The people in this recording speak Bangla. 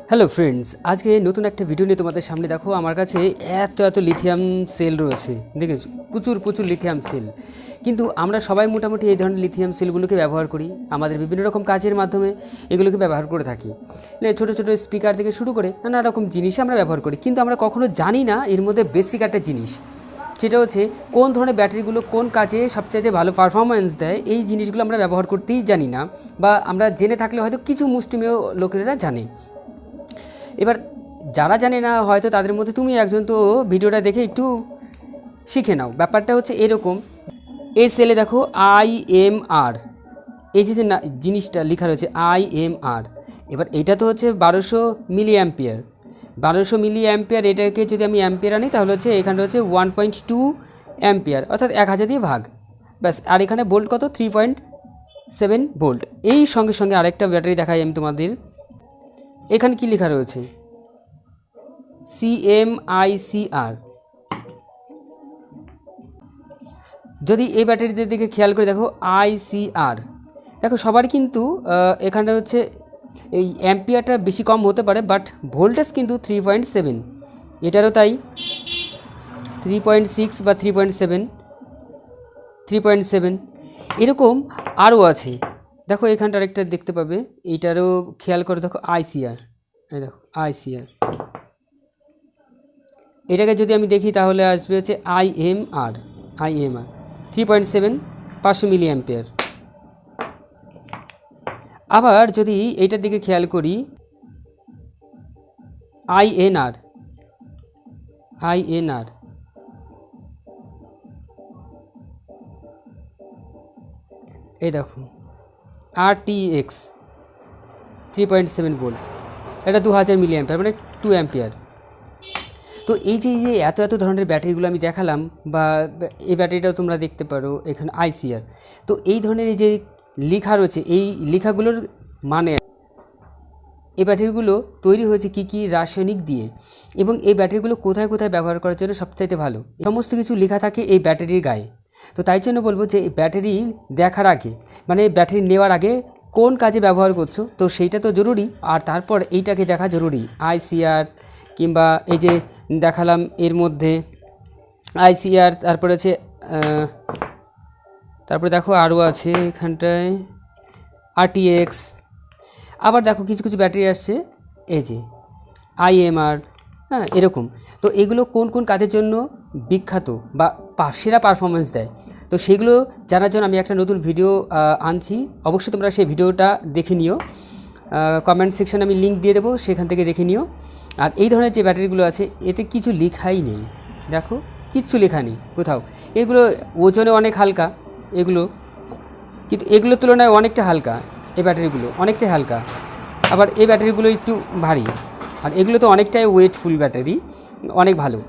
হ্যালো ফ্রেন্ডস, আজকে নতুন একটা ভিডিও নিয়ে তোমাদের সামনে। দেখো আমার কাছে এত লিথিয়াম সেল রয়েছে, দেখেছো প্রচুর লিথিয়াম সেল। কিন্তু আমরা সবাই মোটামুটি এই ধরনের লিথিয়াম সেলগুলোকে ব্যবহার করি, আমাদের বিভিন্ন রকম কাজের মাধ্যমে এগুলোকে ব্যবহার করে থাকি। ছোটো ছোটো স্পিকার থেকে শুরু করে নানা রকম জিনিসে আমরা ব্যবহার করি, কিন্তু আমরা কখনো জানি না এর মধ্যে বেসিক একটা জিনিস, সেটা হচ্ছে কোন ধরনের ব্যাটারিগুলো কোন কাজে সবচাইতে ভালো পারফরমেন্স দেয়। এই জিনিসগুলো আমরা ব্যবহার করতেই জানি না, বা আমরা জেনে থাকলে হয়তো কিছু মুষ্টিমেয় লোকেরা জানে। এবার যারা জানে না হয়তো তাদের মধ্যে তুমি একজন, তো ভিডিওটা দেখে একটু শিখে নাও। ব্যাপারটা হচ্ছে এরকম, এই সেলে দেখো IMR, এই যে জিনিসটা লেখা রয়েছে IMR। এবার এটা তো হচ্ছে 1200 মিলি অ্যাম্পিয়ার, 1200 মিলি অ্যাম্পিয়ার। এটাকে যদি আমি অ্যাম্পিয়ার আনি তাহলে হচ্ছে এখানে হচ্ছে 1.2 অ্যাম্পিয়ার, অর্থাৎ 1000 দিয়ে ভাগ, ব্যাস। আর এখানে ভোল্ট কত, 3.7 ভোল্ট। এই সঙ্গে আরেকটা ব্যাটারি দেখাই আমি তোমাদের। এখানে কি লেখা রয়েছে, CMICR। যদি এই ব্যাটারিদের দিকে খেয়াল করে দেখো ICR, দেখো সবার কিন্তু এখানে হচ্ছে এই অ্যাম্পিয়ারটা বেশি কম হতে পারে, বাট ভোল্টেজ কিন্তু 3.7, এটারও তাই 3.6 বা 3.7 এরকম আরও আছে। দেখো এখানটা আরেকটা দেখতে পাবে, এইটারও খেয়াল করে দেখো ICR, এই দেখো ICR। এটাকে যদি আমি দেখি তাহলে আসবে হচ্ছে IMR 3.7, 500 মিলি অ্যাম্পিয়ার। আবার যদি এইটার দিকে খেয়াল করি INR, এই দেখো RTX 3.7 ভোল্ট, এটা 2000 মিলি অ্যাম্পিয়ার, মানে 2 অ্যাম্পিয়ার। তো এই যে এত ধরনের ব্যাটারিগুলো আমি দেখালাম, বা এই ব্যাটারিটাও তোমরা দেখতে পারো এখানে ICR। তো এই ধরনের এই যে লেখা রয়েছে, এই লেখাগুলোর মানে এই ব্যাটারিগুলো তৈরি হয়েছে কি রাসায়নিক দিয়ে, এবং এই ব্যাটারিগুলো কোথায় ব্যবহার করার জন্য সবচাইতে ভালো, সমস্ত কিছু লেখা থাকে এই ব্যাটারির গায়ে। তো তাই জন্য বলবো যে এই ব্যাটারি দেখার আগে, মানে ব্যাটারি নেওয়ার আগে কোন কাজে ব্যবহার করছো, তো সেইটা তো জরুরি। আর তারপর এইটাকে দেখা জরুরি, ICR কিংবা এই যে দেখালাম এর মধ্যে ICR, তারপরে আছে তারপরে দেখো আরও আছে এখানটায় RTX। আবার দেখো কিছু ব্যাটারি আসছে এই যে IMR, হ্যাঁ এরকম। তো এগুলো কোন কাজের জন্য বিখ্যাত বা সেরা পারফরমেন্স দেয়, তো সেগুলো জানার জন্য আমি একটা নতুন ভিডিও আনছি। অবশ্যই তোমরা সেই ভিডিওটা দেখে নিও, কমেন্ট সেকশানে আমি লিঙ্ক দিয়ে দেবো, সেখান থেকে দেখে নিও। আর এই ধরনের যে ব্যাটারিগুলো আছে এতে কিছু লেখাই নেই, দেখো কিচ্ছু লেখা নেই কোথাও। এগুলো ওজনে অনেক হালকা এগুলো, কিন্তু এগুলোর তুলনায় অনেকটা হালকা, এই ব্যাটারিগুলো অনেকটাই হালকা। আবার এই ব্যাটারিগুলো একটু ভারী, আর এগুলো তো অনেকটাই ওয়েটফুল ব্যাটারি, অনেক ভালো।